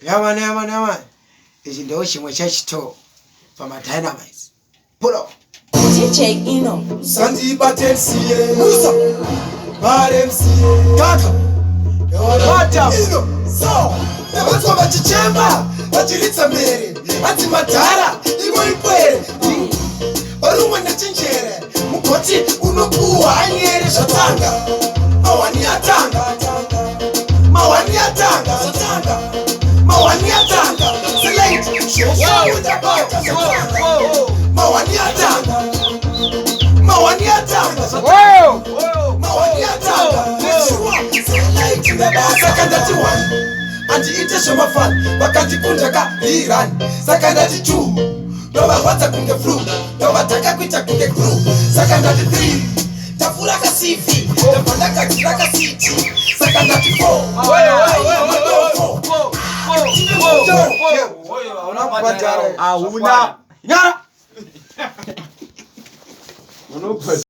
Yama. Ichi ndo chimwe chachito pama Dynamites. Pull up. DJ Ino. Santi Batensiye. Musa. Baremsiye. Kaka. Mata. Ino. So. Nabatwa bachichemba. Bachiritsa mere. Ati matara. Igo ipwere. Barumwa nechinjere. Mukoti unokuwa anyere shatanga. Mawani atanga. Satanga. Mawani atanga. Select. Show with the bota. Mawani atanga. Mawani atanga. Select in the bar. Sakandati 1. Anti ite shoma fan. Bakati kunjaka Iran. Sakandati 2. Nova wata kunge flu. Nova taka kuita kunge crew. Sakandati 3. Tafula kasifi. Tafandaka kiraka city. Sakandati 4. Una. Nyara.